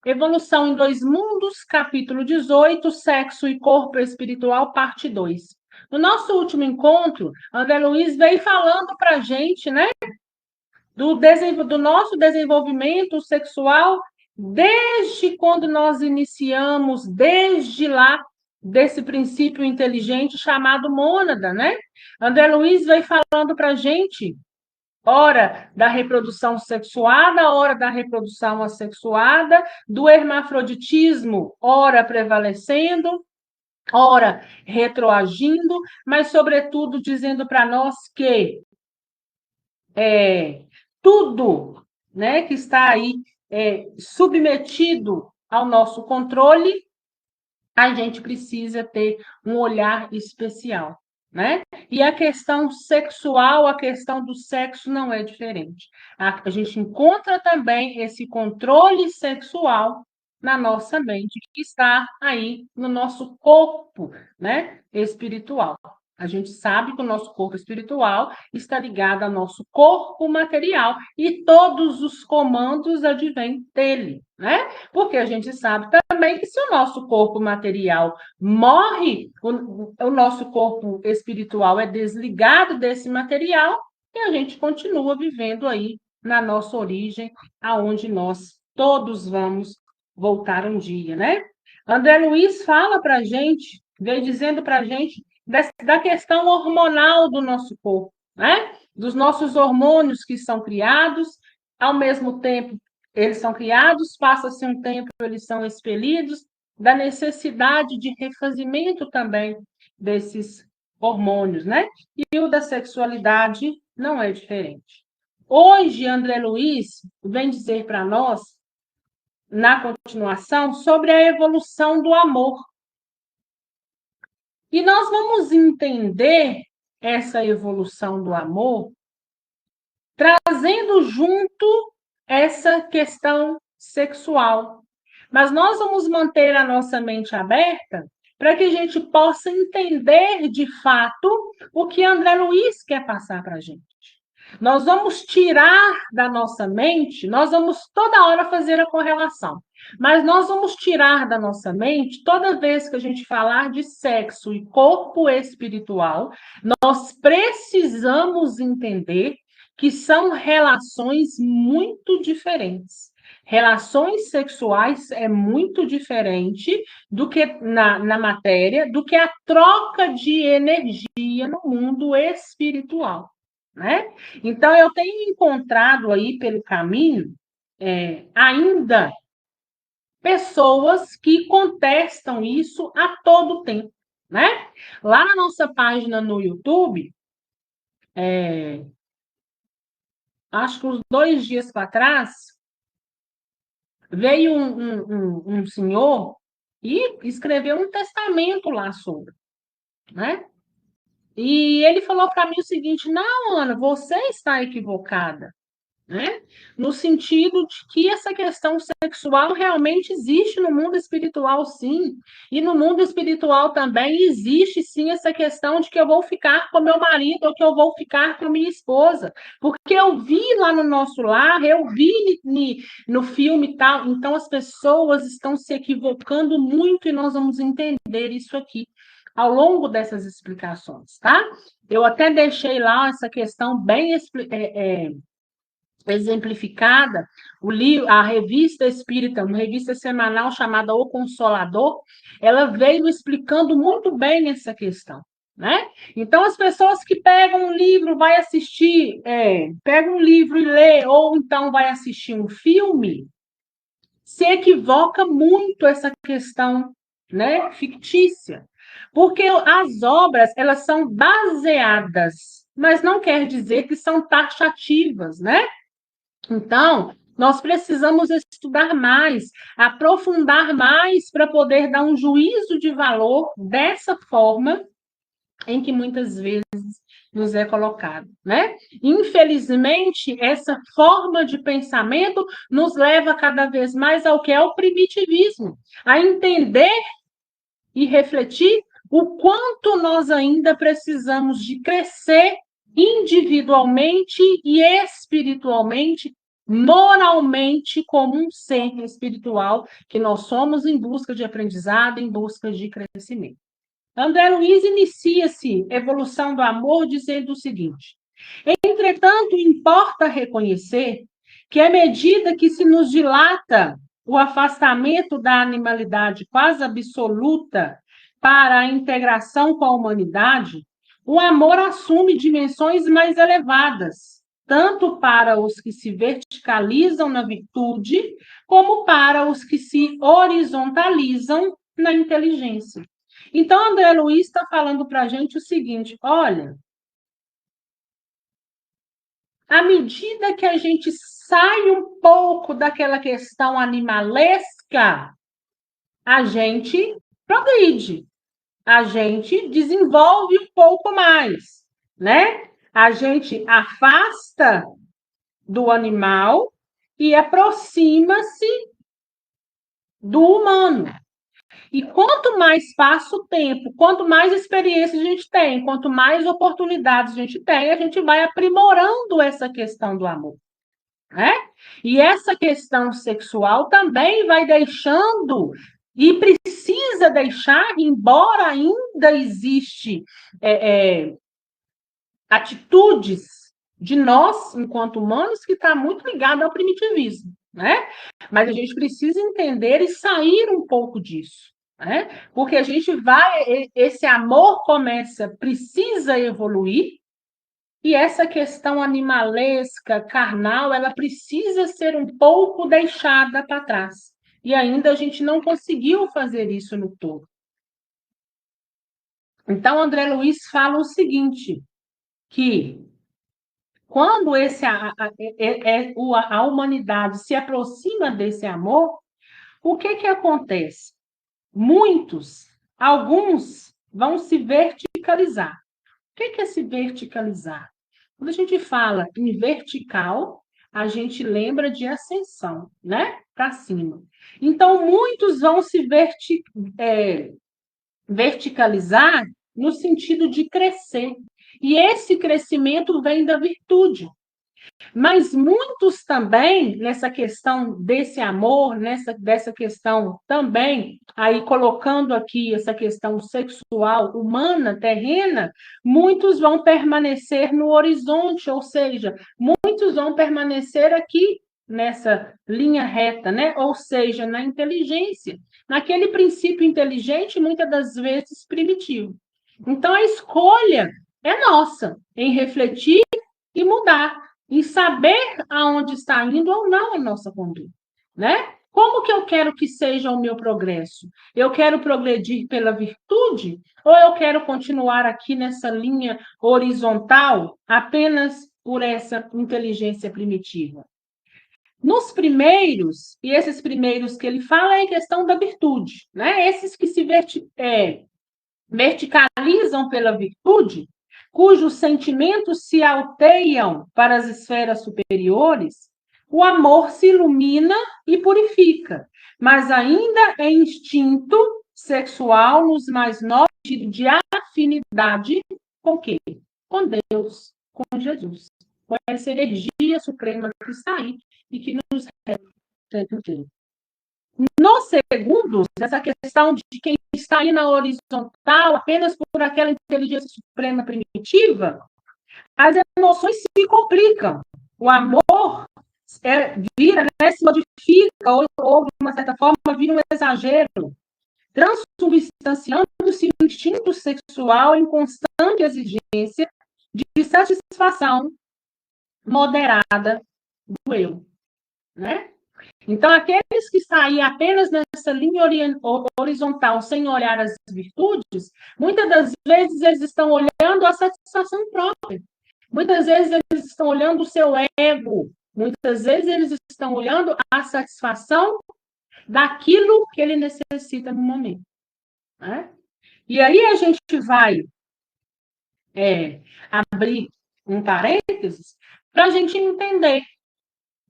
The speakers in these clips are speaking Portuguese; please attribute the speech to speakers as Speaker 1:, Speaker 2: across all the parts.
Speaker 1: Evolução em Dois Mundos, capítulo 18, Sexo e Corpo Espiritual, parte 2. No nosso último encontro, André Luiz veio falando para a gente, né, do nosso desenvolvimento sexual, desde quando nós iniciamos, desde lá, desse princípio inteligente chamado mônada, né? André Luiz veio falando para a gente hora da reprodução sexuada, hora da reprodução assexuada, do hermafroditismo, ora prevalecendo, ora retroagindo, mas, sobretudo, dizendo para nós que tudo, né, que está aí submetido ao nosso controle, a gente precisa ter um olhar especial, né? E a questão sexual, a questão do sexo não é diferente. A gente encontra também esse controle sexual na nossa mente, que está aí no nosso corpo, né, espiritual. A gente sabe que o nosso corpo espiritual está ligado ao nosso corpo material e todos os comandos advêm dele, né? Porque a gente sabe também que se o nosso corpo material morre, o nosso corpo espiritual é desligado desse material e a gente continua vivendo aí na nossa origem, aonde nós todos vamos voltar um dia, né? André Luiz fala para a gente, veio dizendo para a gente da questão hormonal do nosso corpo, né? Dos nossos hormônios que são criados, ao mesmo tempo eles são criados, passa-se um tempo, eles são expelidos, da necessidade de refazimento também desses hormônios, né? E o da sexualidade não é diferente. Hoje, André Luiz vem dizer para nós, na continuação, sobre a evolução do amor. E nós vamos entender essa evolução do amor trazendo junto essa questão sexual. Mas nós vamos manter a nossa mente aberta para que a gente possa entender de fato o que André Luiz quer passar para a gente. Nós vamos tirar da nossa mente, nós vamos toda hora fazer a correlação, mas nós vamos tirar da nossa mente, toda vez que a gente falar de sexo e corpo espiritual, nós precisamos entender que são relações muito diferentes. Relações sexuais é muito diferente do que na matéria, do que a troca de energia no mundo espiritual, né? Então, eu tenho encontrado aí pelo caminho ainda pessoas que contestam isso a todo tempo, né? Lá na nossa página no YouTube, acho que uns 2 dias para trás, veio um senhor e escreveu um testamento lá sobre, né? E ele falou para mim o seguinte: não, Ana, você está equivocada, né? No sentido de que essa questão sexual realmente existe no mundo espiritual, sim. E no mundo espiritual também existe, sim, essa questão de que eu vou ficar com meu marido ou que eu vou ficar com minha esposa. Porque eu vi lá no nosso lar, eu vi no filme e tal. Então, as pessoas estão se equivocando muito e nós vamos entender isso aqui ao longo dessas explicações, tá? Eu até deixei lá essa questão bem exemplificada, a revista espírita, uma revista semanal chamada O Consolador, ela veio explicando muito bem essa questão, né? Então, as pessoas que pegam um livro, vai assistir, pega um livro e lê, ou então vai assistir um filme, se equivoca muito essa questão, né, fictícia, porque as obras, elas são baseadas, mas não quer dizer que são taxativas, né? Então, nós precisamos estudar mais, aprofundar mais para poder dar um juízo de valor dessa forma em que muitas vezes nos é colocado, né? Infelizmente, essa forma de pensamento nos leva cada vez mais ao que é o primitivismo, a entender e refletir o quanto nós ainda precisamos de crescer individualmente e espiritualmente moralmente como um ser espiritual que nós somos em busca de aprendizado, em busca de crescimento. André Luiz inicia-se Evolução do Amor dizendo o seguinte: entretanto, importa reconhecer que, à medida que se nos dilata o afastamento da animalidade quase absoluta para a integração com a humanidade, o amor assume dimensões mais elevadas, tanto para os que se verticalizam na virtude, como para os que se horizontalizam na inteligência. Então, André Luiz está falando para a gente o seguinte: olha, à medida que a gente sai um pouco daquela questão animalesca, a gente progride, a gente desenvolve um pouco mais, né? A gente afasta do animal e aproxima-se do humano. E quanto mais passa o tempo, quanto mais experiência a gente tem, quanto mais oportunidades a gente tem, a gente vai aprimorando essa questão do amor, né? E essa questão sexual também vai deixando e precisa deixar, embora ainda existe atitudes de nós, enquanto humanos, que está muito ligado ao primitivismo, né? Mas a gente precisa entender e sair um pouco disso, né? Porque a gente vai, esse amor precisa evoluir, e essa questão animalesca, carnal, ela precisa ser um pouco deixada para trás. E ainda a gente não conseguiu fazer isso no todo. Então, André Luiz fala o seguinte, que quando a humanidade se aproxima desse amor, o que acontece? Alguns vão se verticalizar. O que é se verticalizar? Quando a gente fala em vertical, a gente lembra de ascensão, né? Para cima. Então, muitos vão se verticalizar no sentido de crescer. E esse crescimento vem da virtude. Mas muitos também, nessa questão desse amor, dessa questão também, aí colocando aqui essa questão sexual, humana, terrena, muitos vão permanecer no horizonte, ou seja, muitos vão permanecer aqui nessa linha reta, né? Ou seja, na inteligência, naquele princípio inteligente, muitas das vezes primitivo. Então, a escolha é nossa em refletir e mudar e saber aonde está indo ou não a nossa conduta, né? Como que eu quero que seja o meu progresso? Eu quero progredir pela virtude ou eu quero continuar aqui nessa linha horizontal apenas por essa inteligência primitiva? Nos primeiros, e esses primeiros que ele fala é a questão da virtude, né? Esses que se verticalizam pela virtude, cujos sentimentos se alteiam para as esferas superiores, o amor se ilumina e purifica, mas ainda é instinto sexual nos mais novos de afinidade com quê? Com Deus, com Jesus, com essa energia suprema que está aí e que nos representa. No segundo, essa questão de quem está aí na horizontal apenas por aquela inteligência suprema primitiva, as emoções se complicam. O amor vira, né, se modifica, ou, de uma certa forma, vira um exagero, transubstanciando-se o instinto sexual em constante exigência de satisfação moderada do eu, né? Então, aqueles que saem apenas nessa linha horizontal, sem olhar as virtudes, muitas das vezes eles estão olhando a satisfação própria. Muitas vezes eles estão olhando o seu ego. Muitas vezes eles estão olhando a satisfação daquilo que ele necessita no momento, né? E aí a gente vai abrir um parênteses para a gente entender,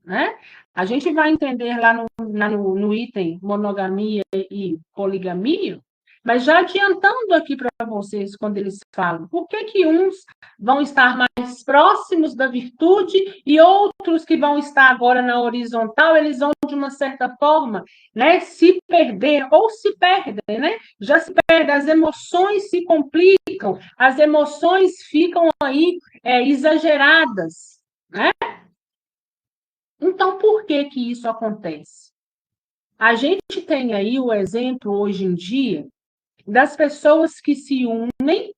Speaker 1: né? A gente vai entender lá no item monogamia e poligamia Mas já adiantando aqui para vocês, quando eles falam, por que que uns vão estar mais próximos da virtude e outros que vão estar agora na horizontal, eles vão, de uma certa forma, né, se perder, ou se perdem, né? Já se perdem, as emoções se complicam, as emoções ficam aí exageradas, né? Então, por que que isso acontece? A gente tem aí o exemplo, hoje em dia, das pessoas que se unem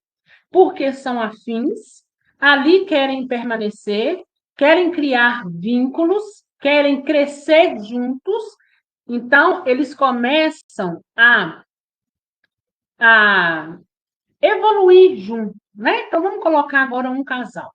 Speaker 1: porque são afins, ali querem permanecer, querem criar vínculos, querem crescer juntos, então eles começam a evoluir juntos, né? Então vamos colocar agora um casal.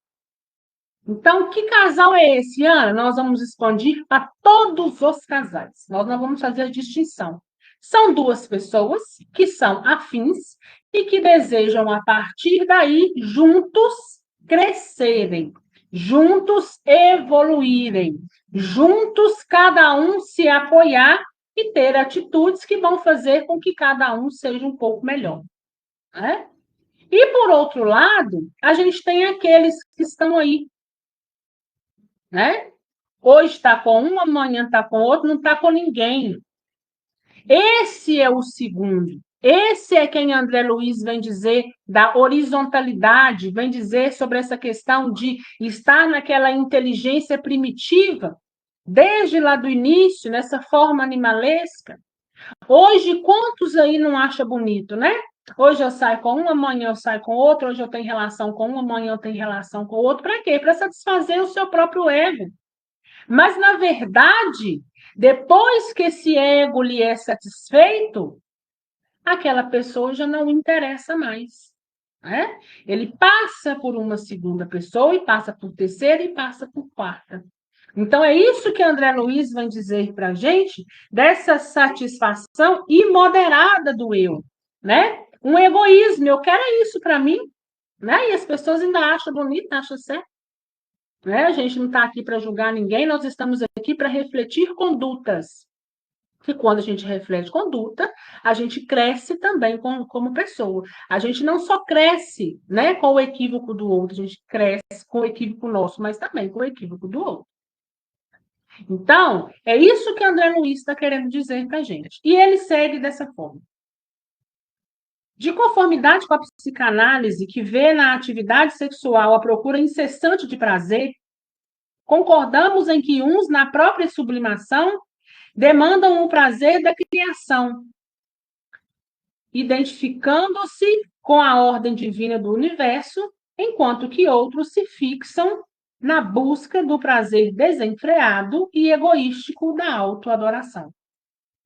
Speaker 1: Então, que casal é esse, Ana? Nós vamos expandir para todos os casais. Nós não vamos fazer a distinção. São duas pessoas que são afins e que desejam, a partir daí, juntos crescerem, juntos evoluírem, juntos cada um se apoiar e ter atitudes que vão fazer com que cada um seja um pouco melhor, né? E, por outro lado, a gente tem aqueles que estão aí, né? Hoje está com um, amanhã está com outro, não está com ninguém. Esse é o segundo. Esse é quem André Luiz vem dizer da horizontalidade, vem dizer sobre essa questão de estar naquela inteligência primitiva, desde lá do início, nessa forma animalesca. Hoje, quantos aí não acha bonito, né? Hoje eu saio com um, amanhã eu saio com outro, hoje eu tenho relação com um, amanhã eu tenho relação com o outro. Para quê? Para satisfazer o seu próprio ego. Mas, na verdade, depois que esse ego lhe é satisfeito, aquela pessoa já não interessa mais, né? Ele passa por uma segunda pessoa, e passa por terceira, e passa por quarta. Então, é isso que André Luiz vai dizer para a gente, dessa satisfação imoderada do eu, né? Um egoísmo, eu quero isso para mim, né? E as pessoas ainda acham bonito, acham certo. Né? A gente não está aqui para julgar ninguém, nós estamos aqui para refletir condutas. E quando a gente reflete conduta, a gente cresce também como pessoa. A gente não só cresce, né, com o equívoco do outro, a gente cresce com o equívoco nosso, mas também com o equívoco do outro. Então, é isso que André Luiz está querendo dizer para a gente. E ele segue dessa forma. De conformidade com a psicanálise, que vê na atividade sexual a procura incessante de prazer, concordamos em que uns, na própria sublimação, demandam o prazer da criação, identificando-se com a ordem divina do universo, enquanto que outros se fixam na busca do prazer desenfreado e egoístico da autoadoração.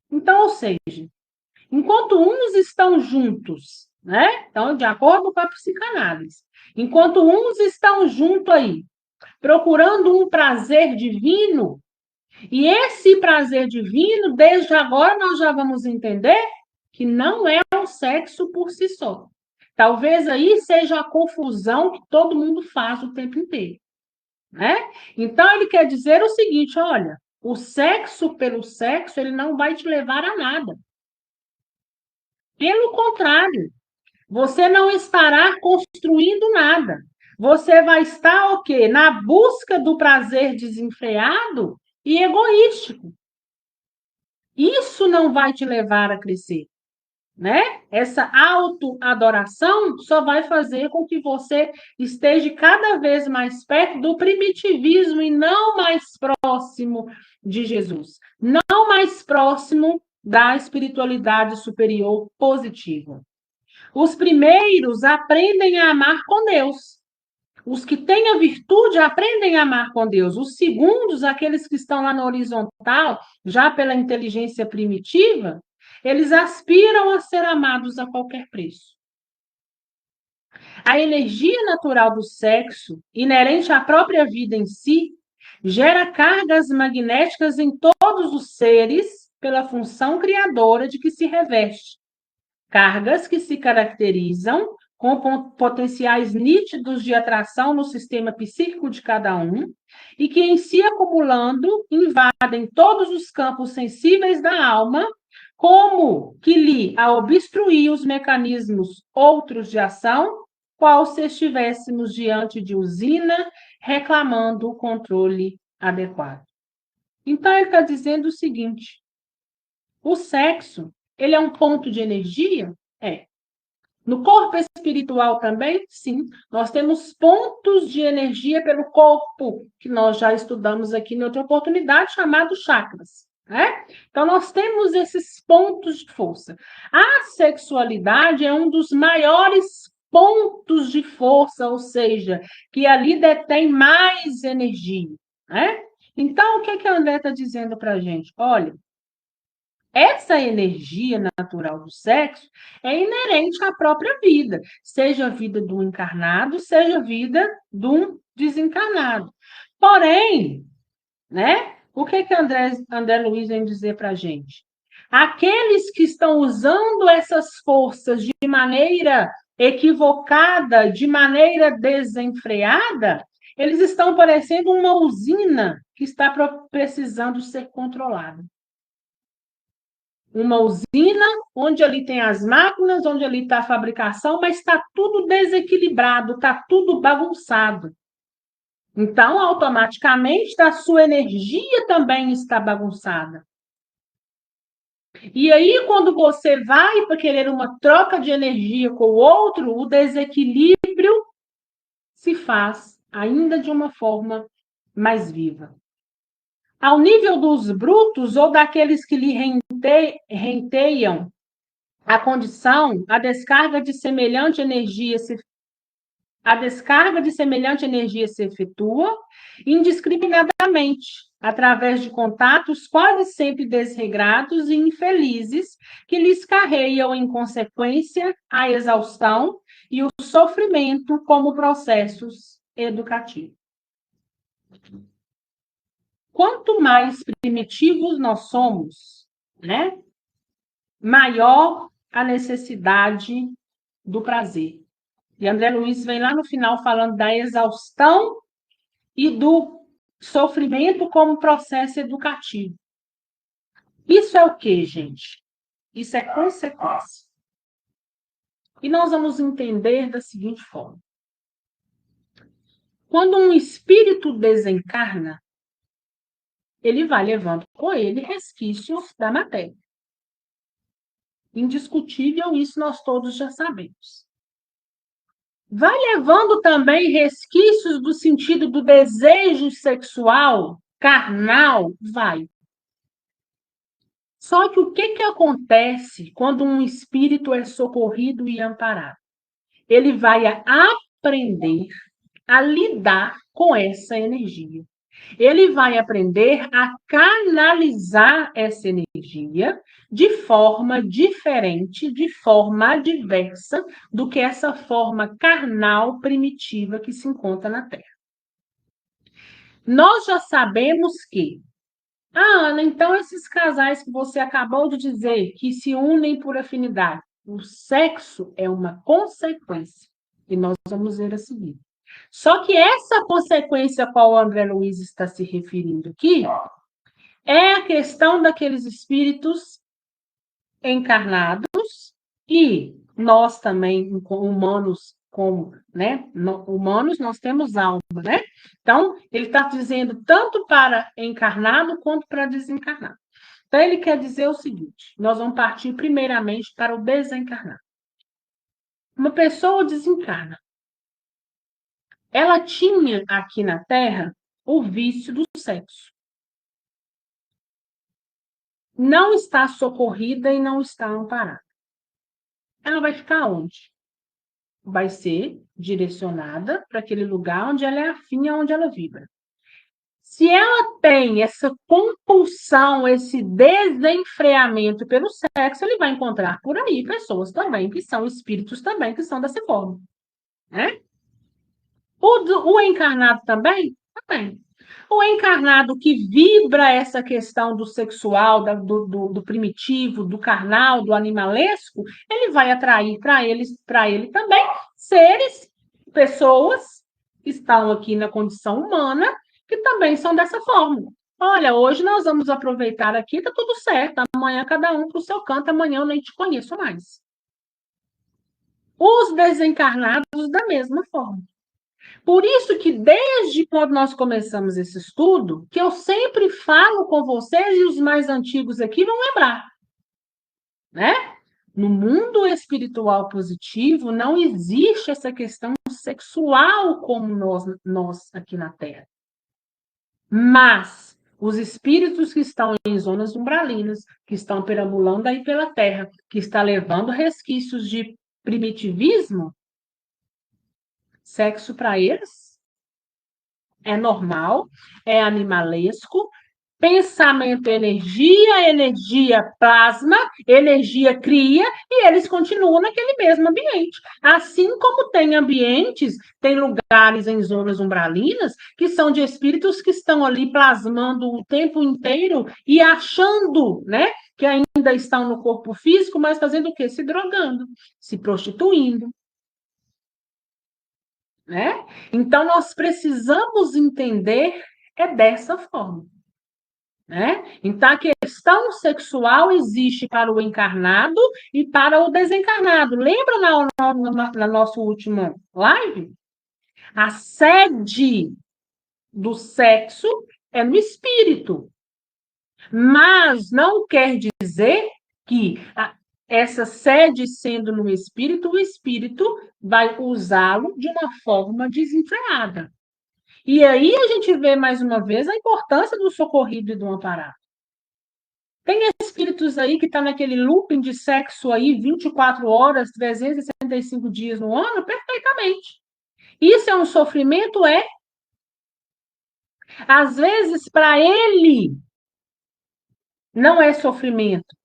Speaker 1: Então, ou seja, enquanto uns estão juntos, né? Então, de acordo com a psicanálise, enquanto uns estão juntos aí, procurando um prazer divino, e esse prazer divino, desde agora, nós já vamos entender que não é o sexo por si só. Talvez aí seja a confusão que todo mundo faz o tempo inteiro, né? Então, ele quer dizer o seguinte, olha, o sexo pelo sexo, ele não vai te levar a nada. Pelo contrário, você não estará construindo nada. Você vai estar o quê? Na busca do prazer desenfreado e egoístico. Isso não vai te levar a crescer, né? Essa autoadoração só vai fazer com que você esteja cada vez mais perto do primitivismo e não mais próximo de Jesus, não mais próximo da espiritualidade superior positiva. Os primeiros aprendem a amar com Deus. Os que têm a virtude aprendem a amar com Deus. Os segundos, aqueles que estão lá na horizontal, já pela inteligência primitiva, eles aspiram a ser amados a qualquer preço. A energia natural do sexo, inerente à própria vida em si, gera cargas magnéticas em todos os seres pela função criadora de que se reveste. Cargas que se caracterizam com potenciais nítidos de atração no sistema psíquico de cada um e que, em si acumulando, invadem todos os campos sensíveis da alma, como que lhe a obstruir os mecanismos outros de ação, qual se estivéssemos diante de usina reclamando o controle adequado. Então, ele está dizendo o seguinte: o sexo, ele é um ponto de energia? É. No corpo espiritual também? Sim. Nós temos pontos de energia pelo corpo, que nós já estudamos aqui em outra oportunidade, chamados chakras. Né? Então, nós temos esses pontos de força. A sexualidade é um dos maiores pontos de força, ou seja, que ali detém mais energia. Né? Então, o que a André está dizendo para a gente? Olha, essa energia natural do sexo é inerente à própria vida, seja a vida do encarnado, seja a vida do desencarnado. Porém, né, o que André Luiz vem dizer para a gente? Aqueles que estão usando essas forças de maneira equivocada, de maneira desenfreada, eles estão parecendo uma usina que está precisando ser controlada. Uma usina onde ali tem as máquinas, onde ali está a fabricação, mas está tudo desequilibrado, está tudo bagunçado. Então, automaticamente, a sua energia também está bagunçada. E aí, quando você vai para querer uma troca de energia com o outro, o desequilíbrio se faz ainda de uma forma mais viva. Ao nível dos brutos ou daqueles que lhe renteiam a condição, a descarga de semelhante energia se efetua indiscriminadamente, através de contatos quase sempre desregrados e infelizes, que lhes carregam, em consequência, a exaustão e o sofrimento como processos educativos. Quanto mais primitivos nós somos, né, maior a necessidade do prazer. E André Luiz vem lá no final falando da exaustão e do sofrimento como processo educativo. Isso é o quê, gente? Isso é consequência. E nós vamos entender da seguinte forma. Quando um espírito desencarna, ele vai levando com ele resquícios da matéria. Indiscutível, isso nós todos já sabemos. Vai levando também resquícios do sentido do desejo sexual, carnal, vai. Só que o que acontece quando um espírito é socorrido e amparado? Ele vai aprender a lidar com essa energia. Ele vai aprender a canalizar essa energia de forma diferente, de forma adversa do que essa forma carnal primitiva que se encontra na Terra. Nós já sabemos que, Ana, então esses casais que você acabou de dizer que se unem por afinidade, o sexo é uma consequência, e nós vamos ver a seguir. Só que essa consequência a qual o André Luiz está se referindo aqui é a questão daqueles espíritos encarnados e nós também, humanos, como, né? Humanos, nós temos alma, né? Então, ele está dizendo tanto para encarnado quanto para desencarnado. Então, ele quer dizer o seguinte: nós vamos partir primeiramente para o desencarnado. Uma pessoa desencarna. Ela tinha aqui na Terra o vício do sexo. Não está socorrida e não está amparada. Ela vai ficar onde? Vai ser direcionada para aquele lugar onde ela é afim, onde ela vibra. Se ela tem essa compulsão, esse desenfreamento pelo sexo, ele vai encontrar por aí pessoas também que são espíritos também que são dessa forma, né? O encarnado também? Também. O encarnado que vibra essa questão do sexual, do primitivo, do carnal, do animalesco, ele vai atrair para ele também seres, pessoas que estão aqui na condição humana, que também são dessa forma. Olha, hoje nós vamos aproveitar aqui, tá tudo certo. Amanhã cada um para o seu canto, amanhã eu nem te conheço mais. Os desencarnados da mesma forma. Por isso que desde quando nós começamos esse estudo, que eu sempre falo com vocês e os mais antigos aqui vão lembrar, né? No mundo espiritual positivo não existe essa questão sexual como nós aqui na Terra. Mas os espíritos que estão em zonas umbralinas, que estão perambulando aí pela Terra, que está levando resquícios de primitivismo, sexo para eles é normal, é animalesco. Pensamento, energia, energia plasma, energia cria, e eles continuam naquele mesmo ambiente. Assim como tem ambientes, tem lugares em zonas umbralinas que são de espíritos que estão ali plasmando o tempo inteiro e achando, né, que ainda estão no corpo físico, mas fazendo o quê? Se drogando, se prostituindo, né? Então nós precisamos entender dessa forma. Né? Então, a questão sexual existe para o encarnado e para o desencarnado. Lembra na nossa última live? A sede do sexo é no espírito, mas não quer dizer que essa sede sendo no espírito, o espírito vai usá-lo de uma forma desenfreada. E aí a gente vê mais uma vez a importância do socorrido e do amparado. Tem espíritos aí que estão naquele looping de sexo aí 24 horas, 365 dias no ano, perfeitamente. Isso é um sofrimento? É. Às vezes, para ele, não é sofrimento.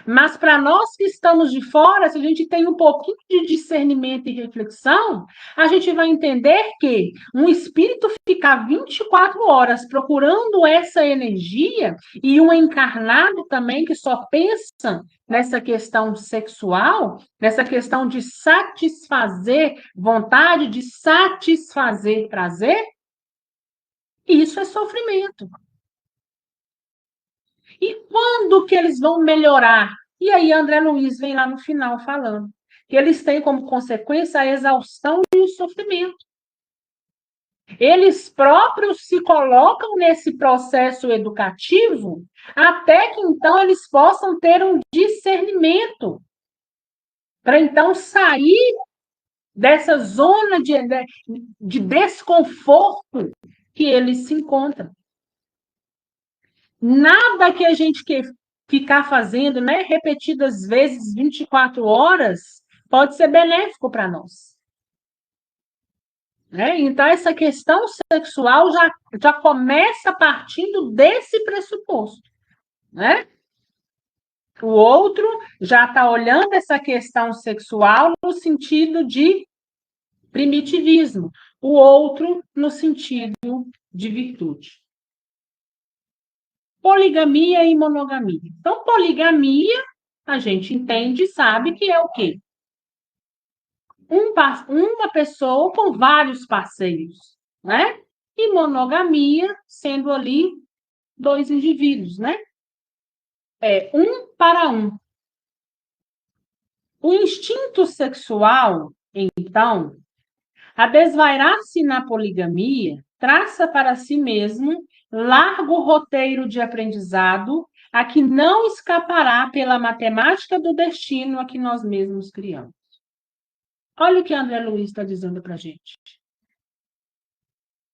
Speaker 1: Mas para nós que estamos de fora, se a gente tem um pouquinho de discernimento e reflexão, a gente vai entender que um espírito ficar 24 horas procurando essa energia e um encarnado também que só pensa nessa questão sexual, nessa questão de satisfazer vontade, de satisfazer prazer, isso é sofrimento. E quando que eles vão melhorar? E aí André Luiz vem lá no final falando que eles têm como consequência a exaustão e o sofrimento. Eles próprios se colocam nesse processo educativo até que então eles possam ter um discernimento para então sair dessa zona de desconforto que eles se encontram. Nada que a gente ficar fazendo, né, repetidas vezes 24 horas, pode ser benéfico para nós. Né? Então, essa questão sexual já começa partindo desse pressuposto. Né? O outro já está olhando essa questão sexual no sentido de primitivismo, o outro no sentido de virtude. Poligamia e monogamia. Então, poligamia, a gente entende e sabe que é o quê? Uma pessoa com vários parceiros, né? E monogamia sendo ali 2 indivíduos, né? É um para um. O instinto sexual, então, a desvairar-se na poligamia, traça para si mesmo largo roteiro de aprendizado a que não escapará pela matemática do destino a que nós mesmos criamos. Olha o que André Luiz está dizendo para a gente.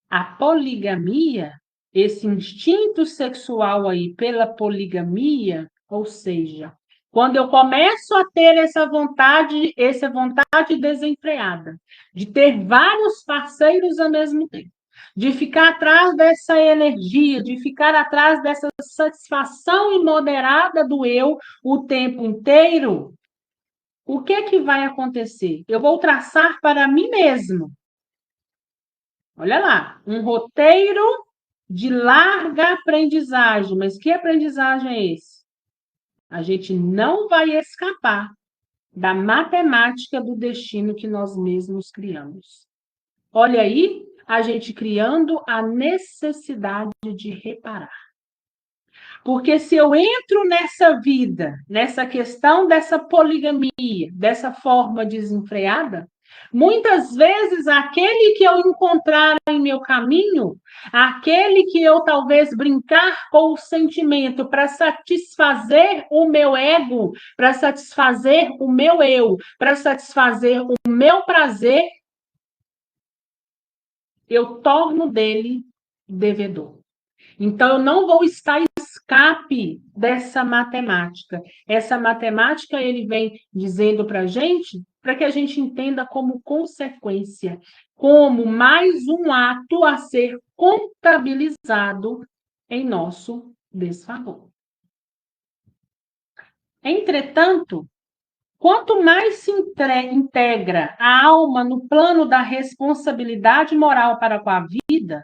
Speaker 1: A poligamia, esse instinto sexual aí pela poligamia, ou seja, quando eu começo a ter essa vontade desenfreada, de ter vários parceiros ao mesmo tempo, de ficar atrás dessa energia, de ficar atrás dessa satisfação imoderada do eu o tempo inteiro, o que vai acontecer? Eu vou traçar para mim mesmo. Olha lá, um roteiro de larga aprendizagem. Mas que aprendizagem é esse? A gente não vai escapar da matemática do destino que nós mesmos criamos. Olha aí a gente criando a necessidade de reparar. Porque se eu entro nessa vida, nessa questão dessa poligamia, dessa forma desenfreada, muitas vezes aquele que eu encontrar em meu caminho, aquele que eu talvez brincar com o sentimento para satisfazer o meu ego, para satisfazer o meu eu, para satisfazer o meu prazer, eu torno dele devedor. Então, eu não vou estar escape dessa matemática. Essa matemática, ele vem dizendo para a gente, para que a gente entenda como consequência, como mais um ato a ser contabilizado em nosso desfavor. Entretanto, quanto mais se integra a alma no plano da responsabilidade moral para com a vida,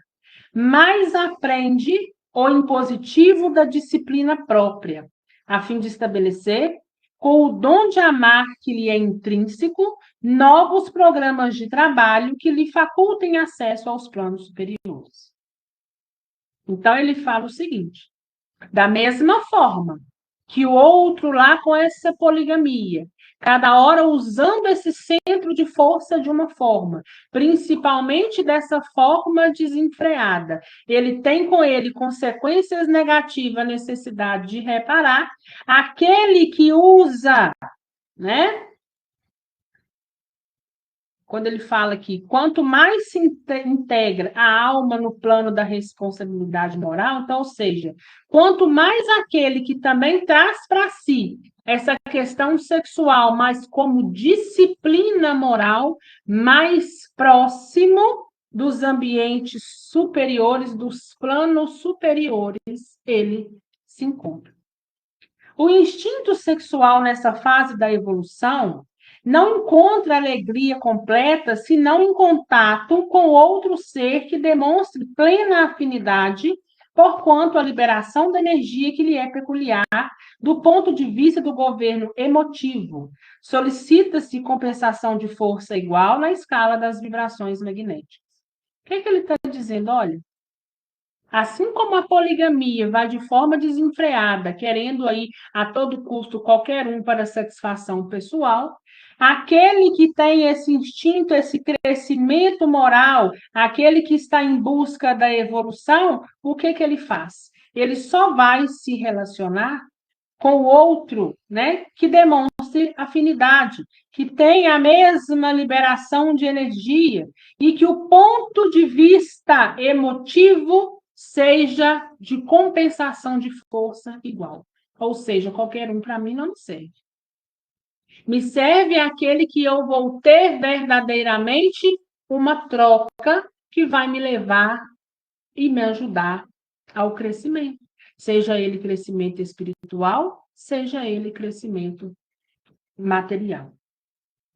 Speaker 1: mais aprende o impositivo da disciplina própria, a fim de estabelecer, com o dom de amar que lhe é intrínseco, novos programas de trabalho que lhe facultem acesso aos planos superiores. Então, ele fala o seguinte: da mesma forma que o outro lá com essa poligamia, cada hora usando esse centro de força de uma forma, principalmente dessa forma desenfreada, ele tem com ele consequências negativas, necessidade de reparar, aquele que usa, né? Quando ele fala aqui, quanto mais se integra a alma no plano da responsabilidade moral, então, ou seja, quanto mais aquele que também traz para si essa questão sexual, mas como disciplina moral, mais próximo dos ambientes superiores, dos planos superiores, ele se encontra. O instinto sexual nessa fase da evolução não encontra alegria completa se não em contato com outro ser que demonstre plena afinidade, porquanto a liberação da energia que lhe é peculiar, do ponto de vista do governo emotivo, solicita-se compensação de força igual na escala das vibrações magnéticas. O que ele está dizendo? Olha, assim como a poligamia vai de forma desenfreada, querendo aí a todo custo qualquer um para satisfação pessoal, aquele que tem esse instinto, esse crescimento moral, aquele que está em busca da evolução, o que ele faz? Ele só vai se relacionar com o outro, né, que demonstre afinidade, que tenha a mesma liberação de energia e que o ponto de vista emotivo seja de compensação de força igual. Ou seja, qualquer um para mim não me serve. Me serve aquele que eu vou ter verdadeiramente uma troca que vai me levar e me ajudar ao crescimento. Seja ele crescimento espiritual, seja ele crescimento material.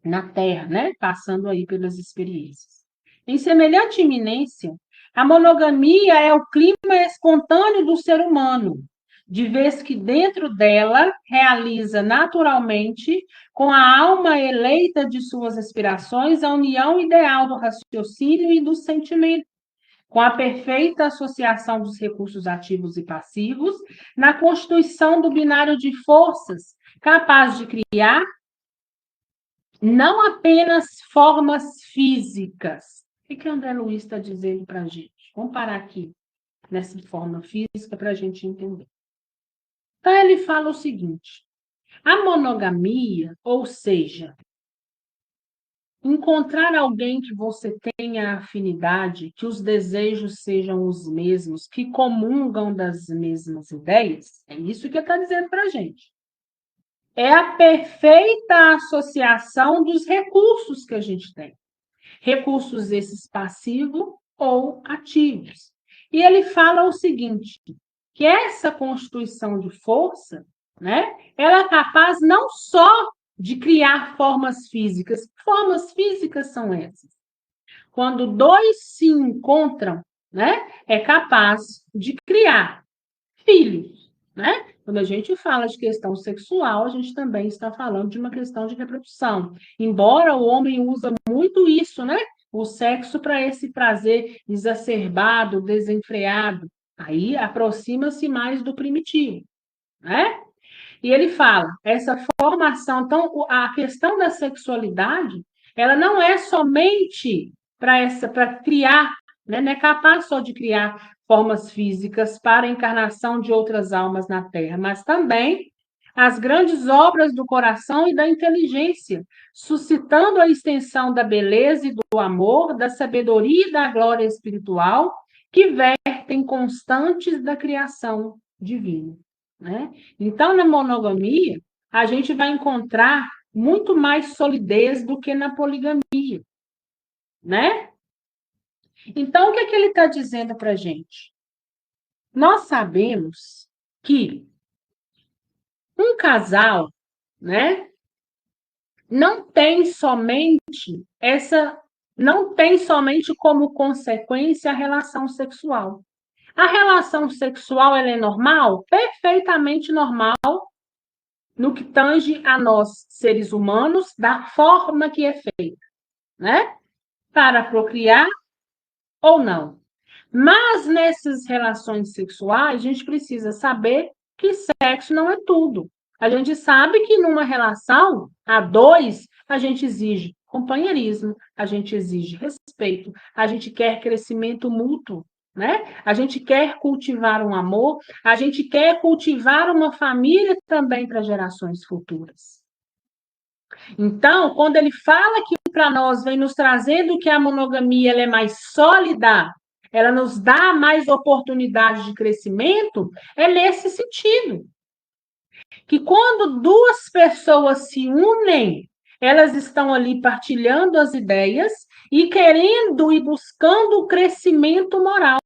Speaker 1: Na Terra, né? Passando aí pelas experiências. Em semelhante iminência, a monogamia é o clima espontâneo do ser humano, de vez que dentro dela realiza naturalmente, com a alma eleita de suas aspirações, a união ideal do raciocínio e do sentimento, com a perfeita associação dos recursos ativos e passivos, na constituição do binário de forças, capaz de criar não apenas formas físicas. O que André Luiz está dizendo para a gente? Vamos parar aqui nessa forma física para a gente entender. Então, ele fala o seguinte: a monogamia, ou seja, encontrar alguém que você tenha afinidade, que os desejos sejam os mesmos, que comungam das mesmas ideias, é isso que ele está dizendo para a gente. É a perfeita associação dos recursos que a gente tem. Recursos esses passivos ou ativos. E ele fala o seguinte, que essa constituição de força, né, ela é capaz não só de criar formas físicas. Que formas físicas são essas? Quando dois se encontram, né, é capaz de criar filhos, né? Quando a gente fala de questão sexual, a gente também está falando de uma questão de reprodução. Embora o homem usa muito isso, né? o sexo para esse prazer exacerbado, desenfreado. Aí aproxima-se mais do primitivo, né? E ele fala, essa formação, então a questão da sexualidade, ela não é somente para criar, né? Não é capaz só de criar formas físicas para a encarnação de outras almas na Terra, mas também as grandes obras do coração e da inteligência, suscitando a extensão da beleza e do amor, da sabedoria e da glória espiritual, que vertem constantes da criação divina, né? Então, na monogamia, a gente vai encontrar muito mais solidez do que na poligamia, né? Então, o que é que ele está dizendo para a gente? Nós sabemos que um casal, né, não tem somente como consequência a relação sexual. A relação sexual ela é normal? Perfeitamente normal no que tange a nós, seres humanos, da forma que é feita, né? Para procriar ou não. Mas nessas relações sexuais, a gente precisa saber que sexo não é tudo. A gente sabe que numa relação a dois, a gente exige companheirismo, a gente exige respeito, a gente quer crescimento mútuo, né? A gente quer cultivar um amor, a gente quer cultivar uma família também para gerações futuras. Então, quando ele fala que para nós vem nos trazendo que a monogamia ela é mais sólida, ela nos dá mais oportunidade de crescimento, é nesse sentido. Que quando duas pessoas se unem, elas estão ali partilhando as ideias e querendo e buscando o crescimento moral.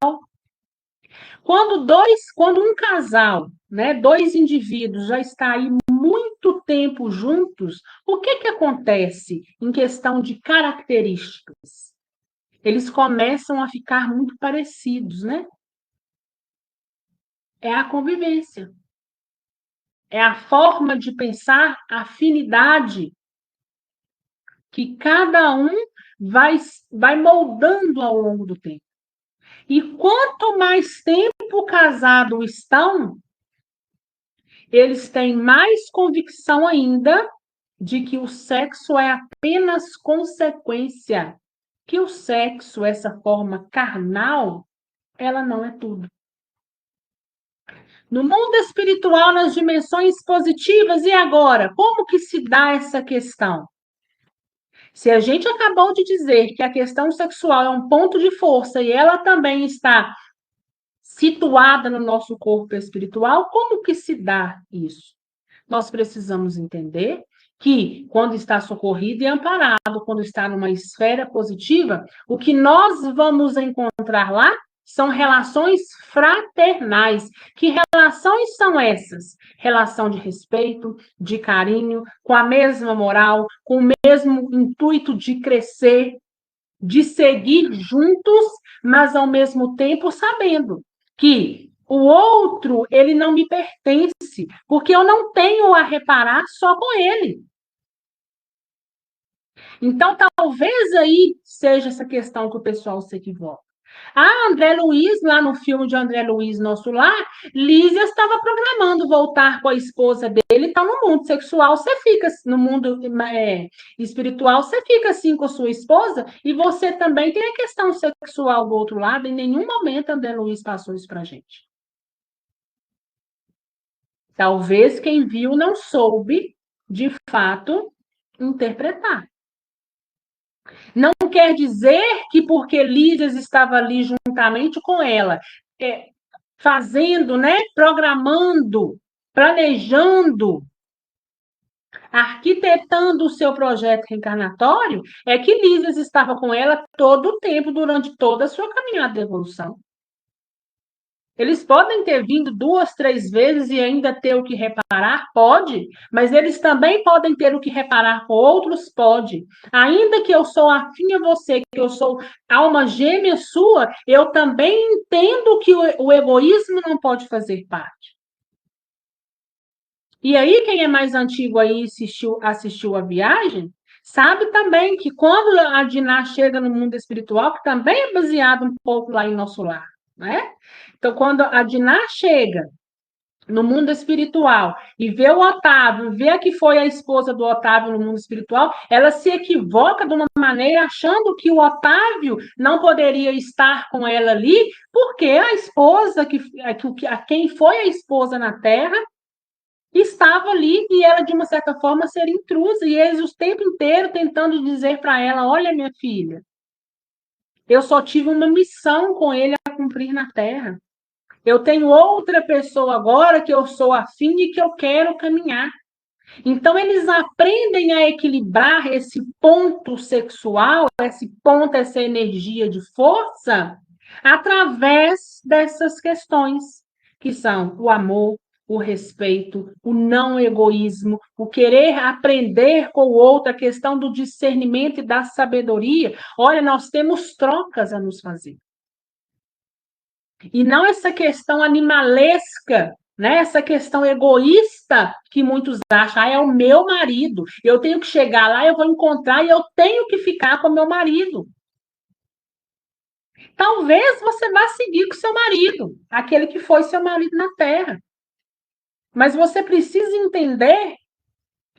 Speaker 1: Quando um casal, né, dois indivíduos já está aí muito tempo juntos, o que que acontece em questão de características? Eles começam a ficar muito parecidos, né? É a convivência. É a forma de pensar, a afinidade que cada um vai moldando ao longo do tempo. E quanto mais tempo casado estão, eles têm mais convicção ainda de que o sexo é apenas consequência, que o sexo, essa forma carnal, ela não é tudo. No mundo espiritual, nas dimensões positivas, e agora? Como que se dá essa questão? Se a gente acabou de dizer que a questão sexual é um ponto de força e ela também está situada no nosso corpo espiritual, como que se dá isso? Nós precisamos entender que, quando está socorrido e amparado, quando está numa esfera positiva, o que nós vamos encontrar lá são relações fraternais. Que relações são essas? Relação de respeito, de carinho, com a mesma moral, com o mesmo intuito de crescer, de seguir juntos, mas ao mesmo tempo sabendo que o outro, ele não me pertence, porque eu não tenho a reparar só com ele. Então, talvez aí seja essa questão que o pessoal se equivoca. Ah, André Luiz, lá no filme de André Luiz, Nosso Lar, Lísia estava programando voltar com a esposa dele, então no mundo sexual você fica, no mundo espiritual você fica assim com a sua esposa, e você também tem a questão sexual do outro lado, em nenhum momento André Luiz passou isso pra gente. Talvez quem viu não soube, de fato, interpretar. Não quer dizer que porque Lídias estava ali juntamente com ela, fazendo, né, programando, planejando, arquitetando o seu projeto reencarnatório, é que Lídias estava com ela todo o tempo, durante toda a sua caminhada de evolução. Eles podem ter vindo 2, 3 vezes e ainda ter o que reparar? Pode, mas eles também podem ter o que reparar com outros? Pode. Ainda que eu sou afim a você, que eu sou alma gêmea sua, eu também entendo que o egoísmo não pode fazer parte. E aí, quem é mais antigo aí assistiu a viagem, Sabe também que quando a Diná chega no mundo espiritual, que também é baseado um pouco lá em nosso lar, né? Então, quando a Diná chega no mundo espiritual e vê o Otávio, vê que foi a esposa do Otávio no mundo espiritual, ela se equivoca de uma maneira achando que o Otávio não poderia estar com ela ali, porque a esposa, a quem foi a esposa na Terra, estava ali e ela, de uma certa forma, ser intrusa, e eles o tempo inteiro tentando dizer para ela: olha, minha filha, eu só tive uma missão com ele a cumprir na Terra. Eu tenho outra pessoa agora que eu sou afim e que eu quero caminhar. Então, eles aprendem a equilibrar esse ponto sexual, esse ponto, essa energia de força, através dessas questões, que são o amor, o respeito, o não egoísmo, o querer aprender com o outro, a questão do discernimento e da sabedoria. Olha, nós temos trocas a nos fazer. E não essa questão animalesca, né? Essa questão egoísta que muitos acham, é o meu marido, eu tenho que chegar lá, eu vou encontrar e eu tenho que ficar com o meu marido. Talvez você vá seguir com seu marido, aquele que foi seu marido na Terra. Mas você precisa entender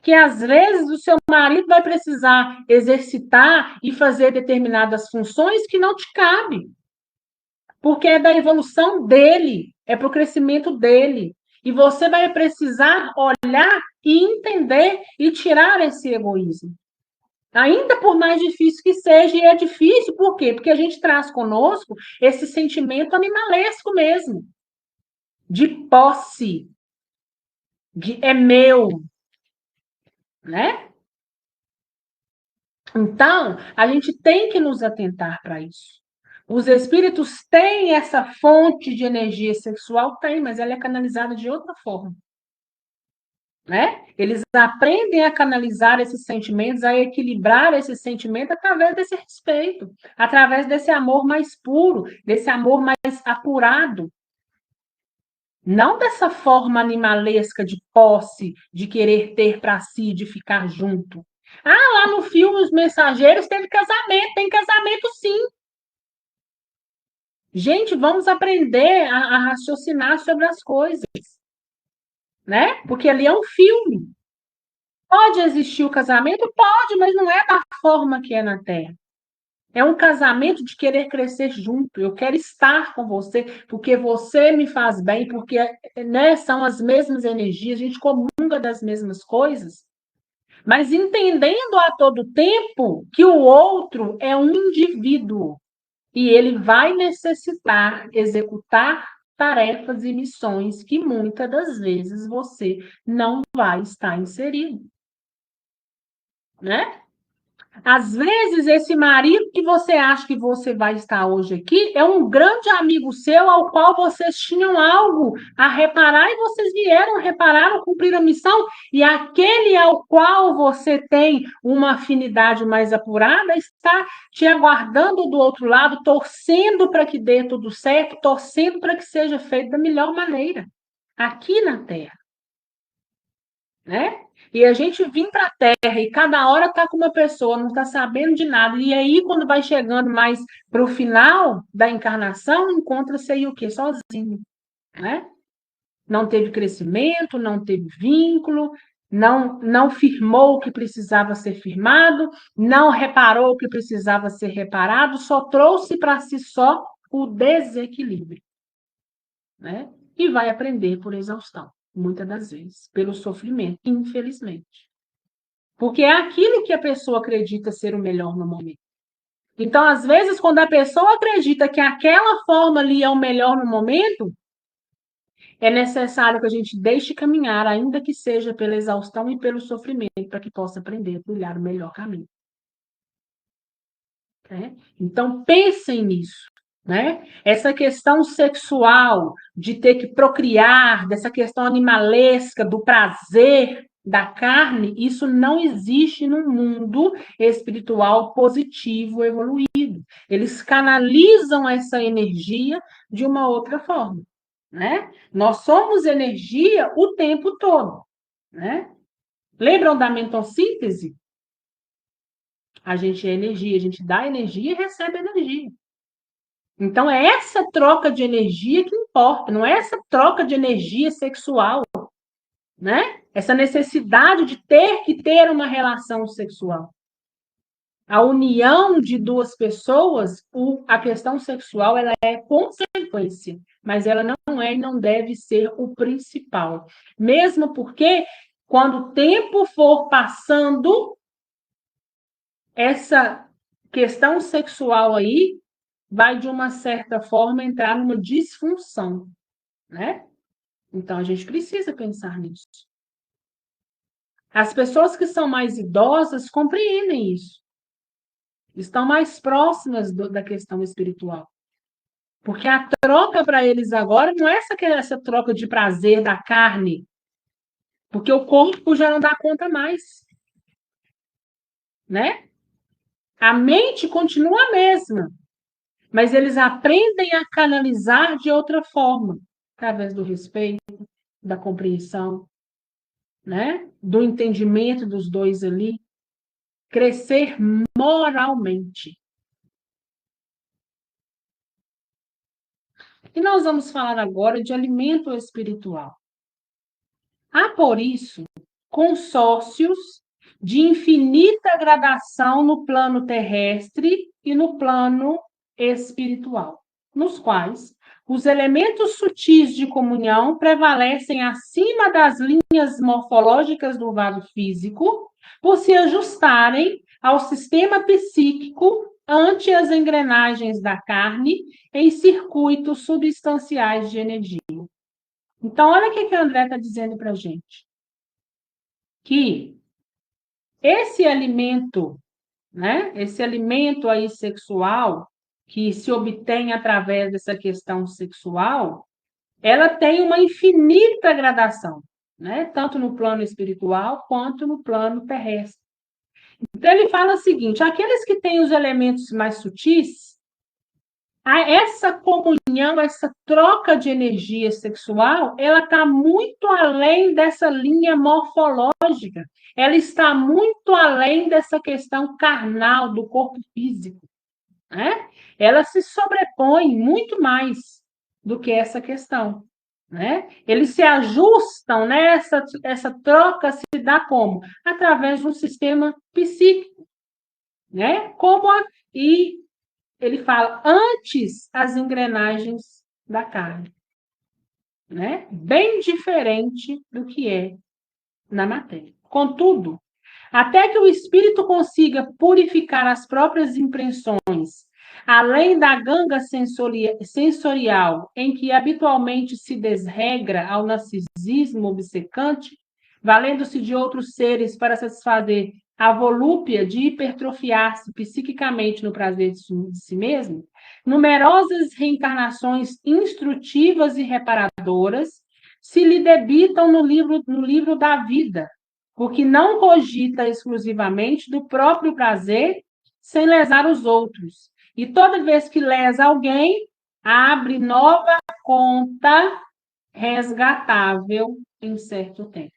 Speaker 1: que às vezes o seu marido vai precisar exercitar e fazer determinadas funções que não te cabem. Porque é da evolução dele, é para o crescimento dele. E você vai precisar olhar e entender e tirar esse egoísmo. Ainda por mais difícil que seja, e é difícil, por quê? Porque a gente traz conosco esse sentimento animalesco mesmo, de posse, de é meu, né? Então, a gente tem que nos atentar para isso. Os espíritos têm essa fonte de energia sexual? Tem, mas ela é canalizada de outra forma. Né? Eles aprendem a canalizar esses sentimentos, a equilibrar esse sentimento através desse respeito, através desse amor mais puro, desse amor mais apurado. Não dessa forma animalesca de posse, de querer ter para si, de ficar junto. Ah, lá no filme Os Mensageiros teve casamento, tem casamento sim. Gente, vamos aprender a raciocinar sobre as coisas, né? Porque ali é um filme. Pode existir o casamento? Pode, mas não é da forma que é na Terra. É um casamento de querer crescer junto. Eu quero estar com você, porque você me faz bem, porque né, são as mesmas energias, a gente comunga das mesmas coisas, mas entendendo a todo tempo que o outro é um indivíduo e ele vai necessitar executar tarefas e missões que muitas das vezes você não vai estar inserido, né? Às vezes, esse marido que você acha que você vai estar hoje aqui é um grande amigo seu ao qual vocês tinham algo a reparar e vocês vieram, repararam, cumprir a missão, e aquele ao qual você tem uma afinidade mais apurada está te aguardando do outro lado, torcendo para que dê tudo certo, torcendo para que seja feito da melhor maneira, aqui na Terra, né? E a gente vir para a Terra e cada hora está com uma pessoa, não está sabendo de nada. E aí, quando vai chegando mais para o final da encarnação, encontra-se aí o quê? Sozinho, né? Não teve crescimento, não teve vínculo, não firmou o que precisava ser firmado, não reparou o que precisava ser reparado, só trouxe para si só o desequilíbrio, né? E vai aprender por exaustão, muitas das vezes, pelo sofrimento, infelizmente. Porque é aquilo que a pessoa acredita ser o melhor no momento. Então, às vezes, quando a pessoa acredita que aquela forma ali é o melhor no momento, é necessário que a gente deixe caminhar, ainda que seja pela exaustão e pelo sofrimento, para que possa aprender a trilhar o melhor caminho. Né? Então, pensem nisso. Né? Essa questão sexual, de ter que procriar, dessa questão animalesca, do prazer da carne, isso não existe no mundo espiritual positivo, evoluído. Eles canalizam essa energia de uma outra forma. Né? Nós somos energia o tempo todo. Né? Lembram da mentossíntese? A gente é energia, a gente dá energia e recebe energia. Então, é essa troca de energia que importa, não é essa troca de energia sexual, né? Essa necessidade de ter que ter uma relação sexual. A união de duas pessoas, a questão sexual, ela é consequência, mas ela não é e não deve ser o principal. Mesmo porque, quando o tempo for passando, essa questão sexual aí vai, de uma certa forma, entrar numa disfunção, né? Então, a gente precisa pensar nisso. As pessoas que são mais idosas compreendem isso, estão mais próximas da questão espiritual. Porque a troca para eles agora não é essa troca de prazer da carne, porque o corpo já não dá conta mais, né? A mente continua a mesma, mas eles aprendem a canalizar de outra forma, através do respeito, da compreensão, né? Do entendimento dos dois ali, crescer moralmente. E nós vamos falar agora de alimento espiritual. Há, por isso, consórcios de infinita gradação no plano terrestre e no plano espiritual, nos quais os elementos sutis de comunhão prevalecem acima das linhas morfológicas do vaso físico, por se ajustarem ao sistema psíquico ante as engrenagens da carne em circuitos substanciais de energia. Então, olha o que a André está dizendo para a gente. Que esse alimento, né? Esse alimento aí sexual, que se obtém através dessa questão sexual, ela tem uma infinita gradação, né? Tanto no plano espiritual quanto no plano terrestre. Então, ele fala o seguinte: aqueles que têm os elementos mais sutis, essa comunhão, essa troca de energia sexual, ela está muito além dessa linha morfológica. Ela está muito além dessa questão carnal do corpo físico, né? Ela se sobrepõe muito mais do que essa questão, né? Eles se ajustam, né? Essa troca se dá como? Através de um sistema psíquico, né? E ele fala antes as engrenagens da carne, né? Bem diferente do que é na matéria. Contudo, até que o espírito consiga purificar as próprias impressões, além da ganga sensorial em que habitualmente se desregra ao narcisismo obcecante, valendo-se de outros seres para satisfazer a volúpia de hipertrofiar-se psiquicamente no prazer de si mesmo, numerosas reencarnações instrutivas e reparadoras se lhe debitam no livro da vida, porque não cogita exclusivamente do próprio prazer sem lesar os outros. E toda vez que lesa alguém, abre nova conta resgatável em certo tempo.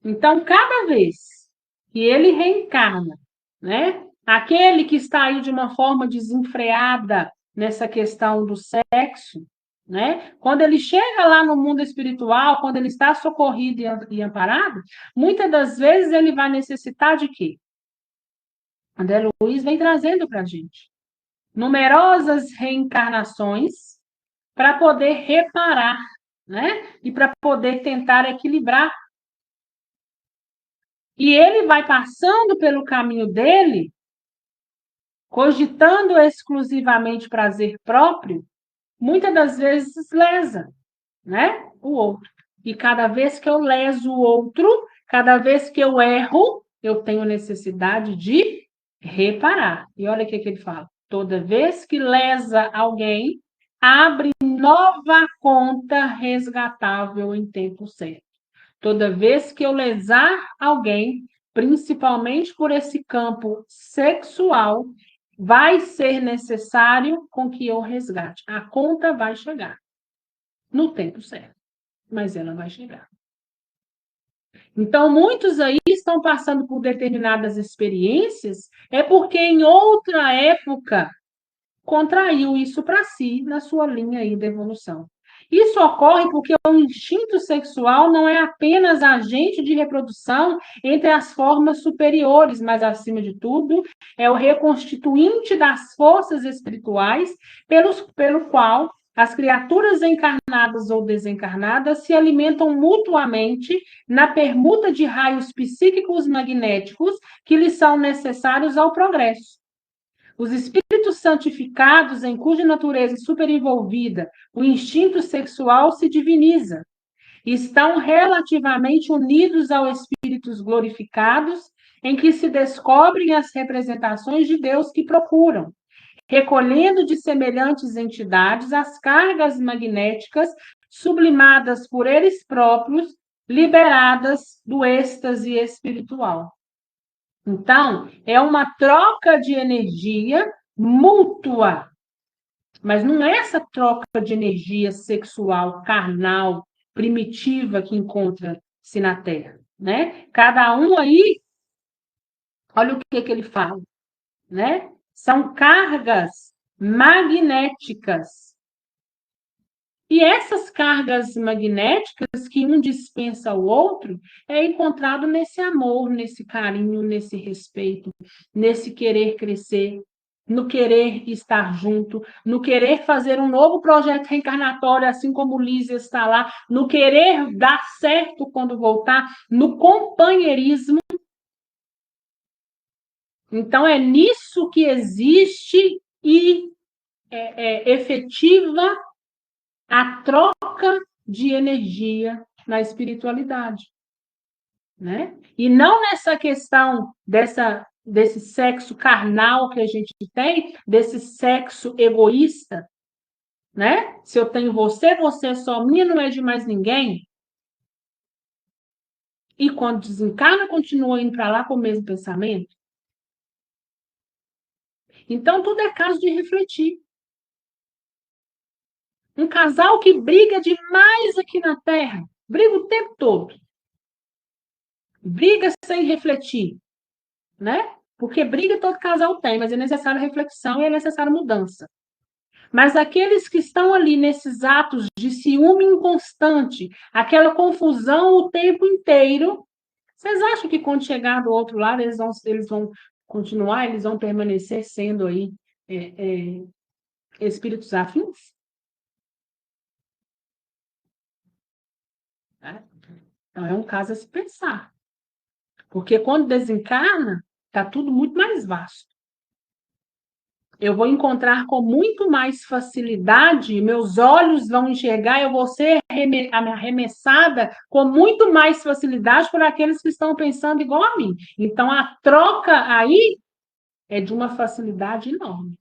Speaker 1: Então, cada vez que ele reencarna, né? Aquele que está aí de uma forma desenfreada nessa questão do sexo, né? Quando ele chega lá no mundo espiritual, quando ele está socorrido e amparado, muitas das vezes ele vai necessitar de quê? André Luiz vem trazendo para a gente numerosas reencarnações para poder reparar, né? E para poder tentar equilibrar. E ele vai passando pelo caminho dele, cogitando exclusivamente prazer próprio, muitas das vezes lesa, né? O outro. E cada vez que eu leso o outro, cada vez que eu erro, eu tenho necessidade de reparar. E olha o que ele fala. Toda vez que lesa alguém, abre nova conta resgatável em tempo certo. Toda vez que eu lesar alguém, principalmente por esse campo sexual, vai ser necessário com que eu resgate. A conta vai chegar no tempo certo, mas ela vai chegar. Então, muitos aí estão passando por determinadas experiências, é porque em outra época contraiu isso para si na sua linha aí de evolução. Isso ocorre porque o instinto sexual não é apenas agente de reprodução entre as formas superiores, mas, acima de tudo, é o reconstituinte das forças espirituais pelo qual as criaturas encarnadas ou desencarnadas se alimentam mutuamente na permuta de raios psíquicos magnéticos que lhes são necessários ao progresso. Os espíritos santificados, em cuja natureza superenvolvida o instinto sexual se diviniza, estão relativamente unidos aos espíritos glorificados, em que se descobrem as representações de Deus que procuram, recolhendo de semelhantes entidades as cargas magnéticas sublimadas por eles próprios, liberadas do êxtase espiritual. Então, é uma troca de energia mútua, mas não é essa troca de energia sexual, carnal, primitiva que encontra-se na Terra, né? Cada um aí, olha o que ele fala, né? São cargas magnéticas. E essas cargas magnéticas que um dispensa ao outro é encontrado nesse amor, nesse carinho, nesse respeito, nesse querer crescer, no querer estar junto, no querer fazer um novo projeto reencarnatório, assim como Lísia está lá, no querer dar certo quando voltar, no companheirismo. Então, é nisso que existe e efetiva a troca de energia na espiritualidade, né? E não nessa questão desse sexo carnal que a gente tem, desse sexo egoísta, né? Se eu tenho você, você é só minha, não é de mais ninguém. E quando desencarna, continua indo para lá com o mesmo pensamento. Então, tudo é caso de refletir. Um casal que briga demais aqui na Terra, briga o tempo todo, briga sem refletir, né? Porque briga todo casal tem, mas é necessária reflexão e é necessária mudança. Mas aqueles que estão ali nesses atos de ciúme inconstante, aquela confusão o tempo inteiro, vocês acham que quando chegar do outro lado eles vão continuar, eles vão permanecer sendo aí espíritos afins? Né? Então é um caso a se pensar. Porque quando desencarna, está tudo muito mais vasto. Eu vou encontrar com muito mais facilidade, meus olhos vão enxergar, eu vou ser arremessada com muito mais facilidade por aqueles que estão pensando igual a mim. Então, a troca aí é de uma facilidade enorme,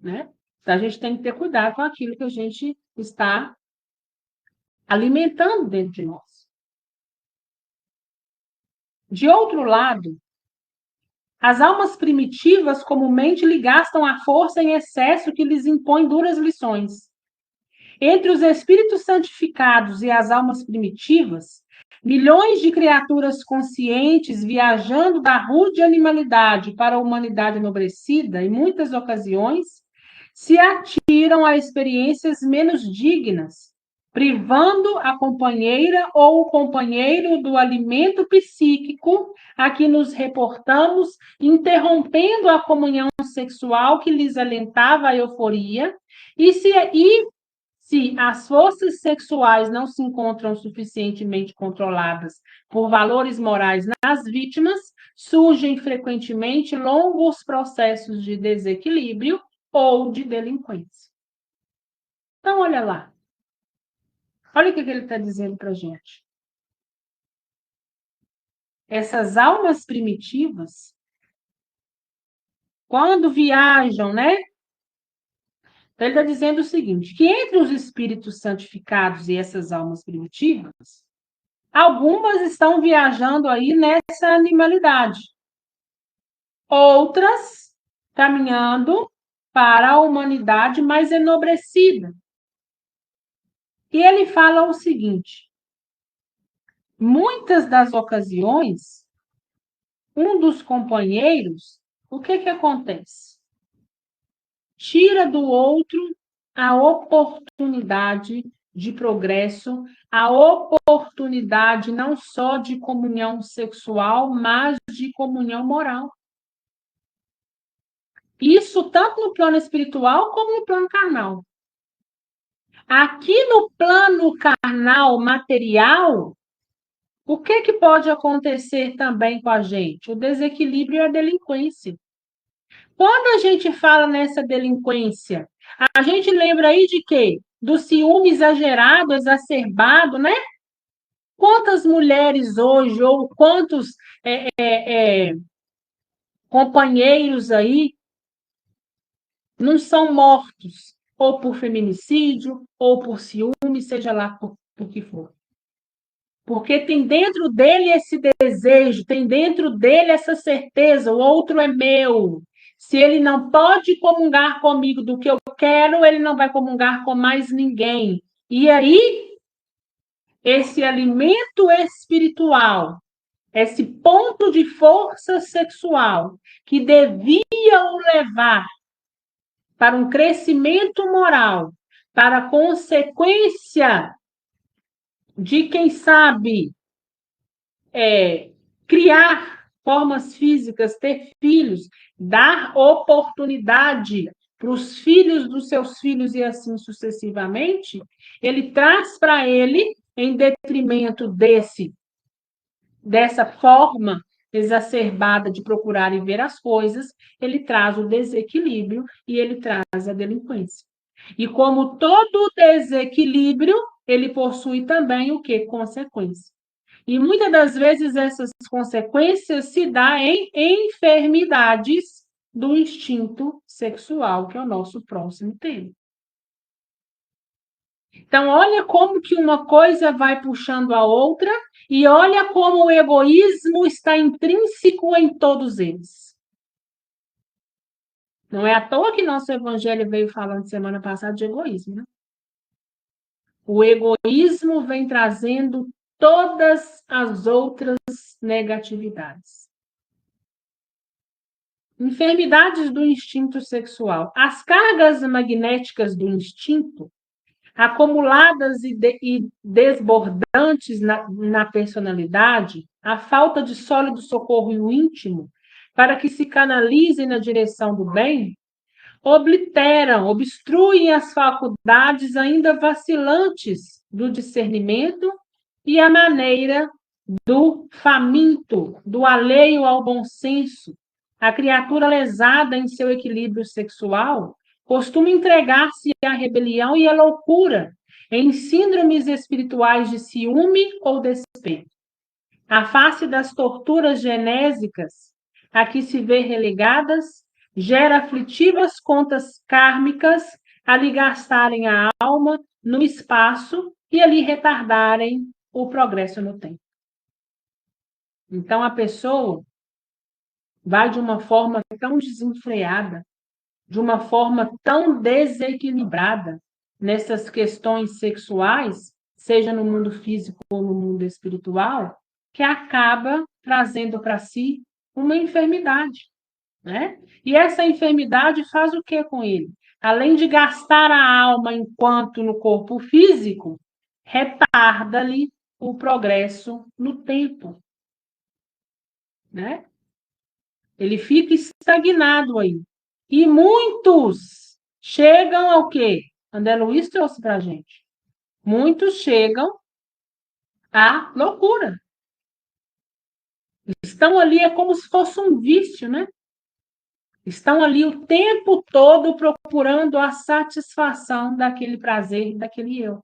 Speaker 1: né? Então, a gente tem que ter cuidado com aquilo que a gente está alimentando dentro de nós. De outro lado, as almas primitivas comumente lhe gastam a força em excesso que lhes impõe duras lições. Entre os espíritos santificados e as almas primitivas, milhões de criaturas conscientes viajando da rude animalidade para a humanidade enobrecida, em muitas ocasiões, se atiram a experiências menos dignas, privando a companheira ou o companheiro do alimento psíquico a que nos reportamos, interrompendo a comunhão sexual que lhes alentava a euforia, se as forças sexuais não se encontram suficientemente controladas por valores morais nas vítimas, surgem frequentemente longos processos de desequilíbrio ou de delinquência. Então, olha lá. Olha o que ele está dizendo para a gente. Essas almas primitivas, quando viajam, né? Então, ele está dizendo o seguinte, que entre os espíritos santificados e essas almas primitivas, algumas estão viajando aí nessa animalidade. Outras caminhando para a humanidade mais enobrecida. E ele fala o seguinte, muitas das ocasiões, um dos companheiros, o que acontece? Tira do outro a oportunidade de progresso, a oportunidade não só de comunhão sexual, mas de comunhão moral. Isso tanto no plano espiritual como no plano carnal. Aqui no plano carnal material, o que pode acontecer também com a gente? O desequilíbrio e a delinquência. Quando a gente fala nessa delinquência, a gente lembra aí de quê? Do ciúme exagerado, exacerbado, né? Quantas mulheres hoje, ou quantos companheiros aí não são mortos, ou por feminicídio, ou por ciúme, seja lá por que for. Porque tem dentro dele esse desejo, tem dentro dele essa certeza, o outro é meu. Se ele não pode comungar comigo do que eu quero, ele não vai comungar com mais ninguém. E aí, esse alimento espiritual, esse ponto de força sexual, que devia o levar para um crescimento moral, para a consequência de, quem sabe, criar formas físicas, ter filhos, dar oportunidade para os filhos dos seus filhos e assim sucessivamente, ele traz para ele, em detrimento dessa forma exacerbada de procurar e ver as coisas, ele traz o desequilíbrio e ele traz a delinquência. E como todo desequilíbrio, ele possui também o que? Consequência. E muitas das vezes essas consequências se dão em enfermidades do instinto sexual, que é o nosso próximo tema. Então, olha como que uma coisa vai puxando a outra e olha como o egoísmo está intrínseco em todos eles. Não é à toa que nosso evangelho veio falando semana passada de egoísmo, né? O egoísmo vem trazendo todas as outras negatividades. Enfermidades do instinto sexual. As cargas magnéticas do instinto, acumuladas e desbordantes na personalidade, a falta de sólido socorro e o íntimo, para que se canalizem na direção do bem, obliteram, obstruem as faculdades ainda vacilantes do discernimento e a maneira do faminto, do alheio ao bom senso. A criatura lesada em seu equilíbrio sexual costuma entregar-se à rebelião e à loucura, em síndromes espirituais de ciúme ou despeito. A face das torturas genésicas a que se vê relegadas gera aflitivas contas kármicas a lhe gastarem a alma no espaço e a lhe retardarem o progresso no tempo. Então, a pessoa vai de uma forma tão desenfreada, de uma forma tão desequilibrada nessas questões sexuais, seja no mundo físico ou no mundo espiritual, que acaba trazendo para si uma enfermidade, né? E essa enfermidade faz o que com ele? Além de gastar a alma enquanto no corpo físico, retarda-lhe o progresso no tempo, né? Ele fica estagnado aí. E muitos chegam ao quê? André Luiz trouxe para a gente. Muitos chegam à loucura. Estão ali, é como se fosse um vício, né? Estão ali o tempo todo procurando a satisfação daquele prazer, daquele eu.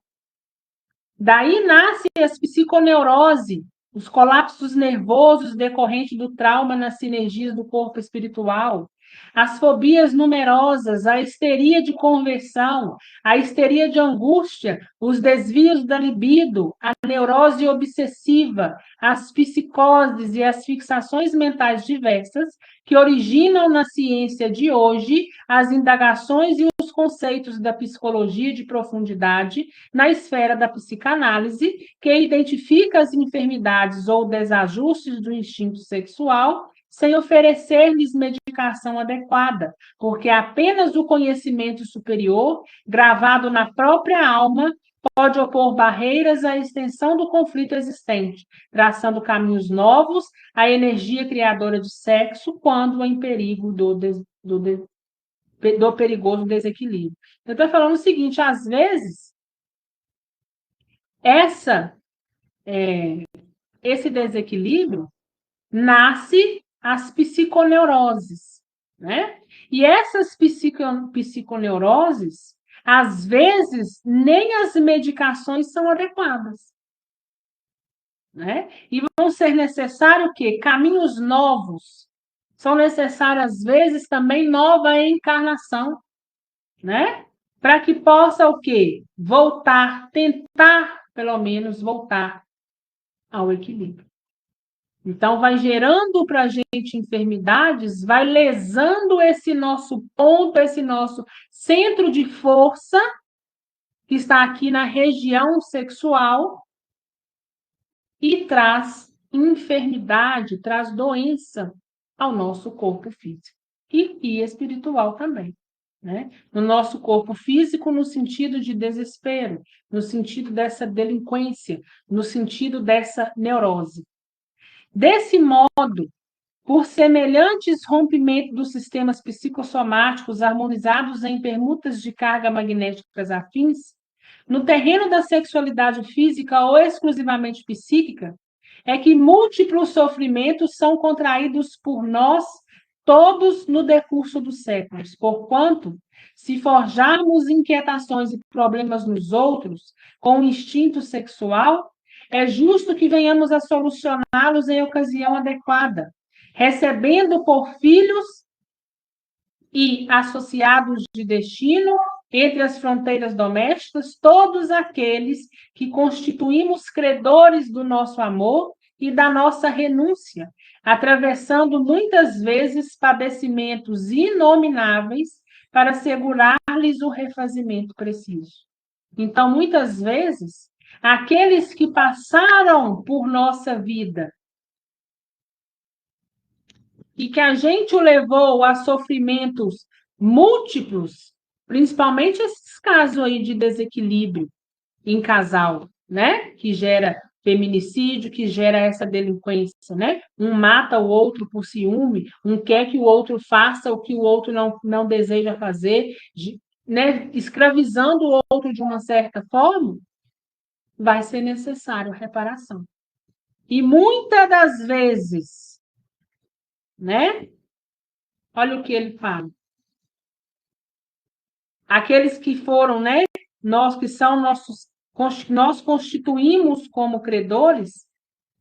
Speaker 1: Daí nasce as psiconeurose, os colapsos nervosos decorrentes do trauma nas sinergias do corpo espiritual, As fobias numerosas, a histeria de conversão, a histeria de angústia, os desvios da libido, a neurose obsessiva, as psicoses e as fixações mentais diversas que originam na ciência de hoje as indagações e os conceitos da psicologia de profundidade na esfera da psicanálise, que identifica as enfermidades ou desajustes do instinto sexual sem oferecer-lhes medicação adequada, porque apenas o conhecimento superior, gravado na própria alma, pode opor barreiras à extensão do conflito existente, traçando caminhos novos à energia criadora de sexo quando em perigo do perigoso desequilíbrio. Eu estou falando o seguinte, às vezes, esse desequilíbrio nasce as psiconeuroses, né? E essas psiconeuroses, às vezes, nem as medicações são adequadas, né? E vão ser necessários o quê? Caminhos novos. São necessárias, às vezes, também nova encarnação, né? Para que possa o quê? Voltar, tentar, pelo menos, voltar ao equilíbrio. Então, vai gerando para a gente enfermidades, vai lesando esse nosso ponto, esse nosso centro de força, que está aqui na região sexual, e traz enfermidade, traz doença ao nosso corpo físico e espiritual também. Né? No nosso corpo físico, no sentido de desespero, no sentido dessa delinquência, no sentido dessa neurose. Desse modo, por semelhantes rompimentos dos sistemas psicossomáticos harmonizados em permutas de carga magnéticas afins, no terreno da sexualidade física ou exclusivamente psíquica, é que múltiplos sofrimentos são contraídos por nós todos no decurso dos séculos, porquanto, se forjarmos inquietações e problemas nos outros com o instinto sexual, é justo que venhamos a solucioná-los em ocasião adequada, recebendo por filhos e associados de destino entre as fronteiras domésticas todos aqueles que constituímos credores do nosso amor e da nossa renúncia, atravessando muitas vezes padecimentos inomináveis para assegurar-lhes o refazimento preciso. Então, muitas vezes, aqueles que passaram por nossa vida e que a gente o levou a sofrimentos múltiplos, principalmente esses casos aí de desequilíbrio em casal, né? Que gera feminicídio, que gera essa delinquência, né? Um mata o outro por ciúme, um quer que o outro faça o que o outro não deseja fazer, né? Escravizando o outro de uma certa forma, vai ser necessário reparação. E muitas das vezes, né? Olha o que ele fala. Aqueles que foram, né? Nós que são nós constituímos como credores,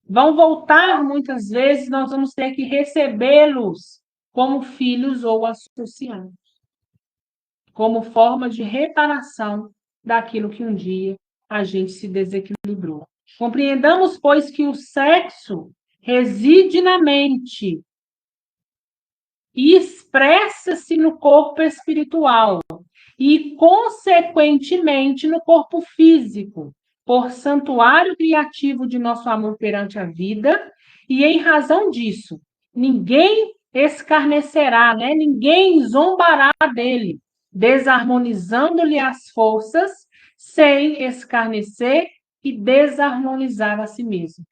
Speaker 1: vão voltar muitas vezes, nós vamos ter que recebê-los como filhos ou associados, como forma de reparação daquilo que um dia a gente se desequilibrou. Compreendamos, pois, que o sexo reside na mente e expressa-se no corpo espiritual e, consequentemente, no corpo físico, por santuário criativo de nosso amor perante a vida, e em razão disso, ninguém escarnecerá, né? Ninguém zombará dele, desarmonizando-lhe as forças, sem escarnecer e desarmonizar a si mesmo.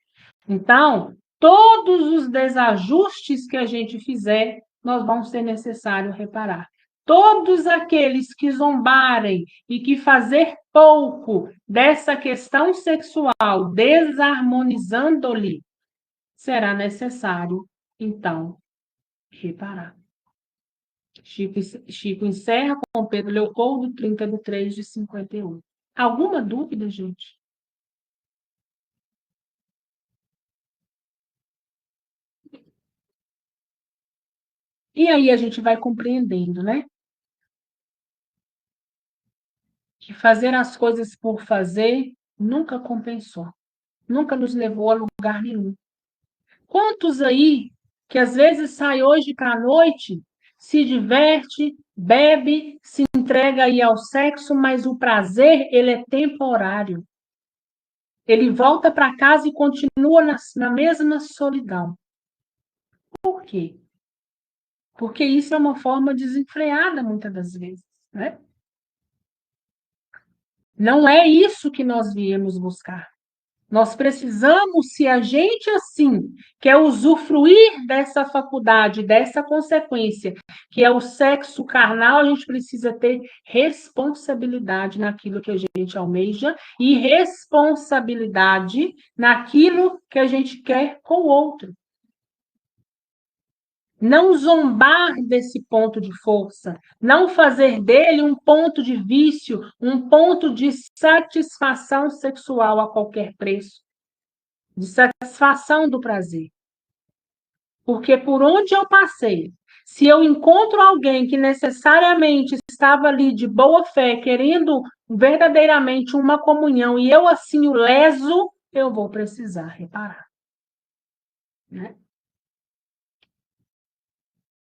Speaker 1: Então, todos os desajustes que a gente fizer, nós vamos ser necessário reparar. Todos aqueles que zombarem e que fazer pouco dessa questão sexual, desarmonizando-lhe, será necessário, então, reparar. Chico encerra com Pedro Leopoldo, 30/3/51. Alguma dúvida, gente? E aí a gente vai compreendendo, né? Que fazer as coisas por fazer nunca compensou, nunca nos levou a lugar nenhum. Quantos aí que às vezes sai hoje para a noite, se diverte, bebe, se entrega aí ao sexo, mas o prazer, ele é temporário. Ele volta para casa e continua na mesma solidão. Por quê? Porque isso é uma forma desenfreada, muitas das vezes, né? Não é isso que nós viemos buscar. Nós precisamos, se a gente assim quer usufruir dessa faculdade, dessa consequência, que é o sexo carnal, a gente precisa ter responsabilidade naquilo que a gente almeja e responsabilidade naquilo que a gente quer com o outro. Não zombar desse ponto de força, não fazer dele um ponto de vício, um ponto de satisfação sexual a qualquer preço, de satisfação do prazer. Porque por onde eu passei, se eu encontro alguém que necessariamente estava ali de boa fé, querendo verdadeiramente uma comunhão, e eu assim o leso, eu vou precisar reparar, né?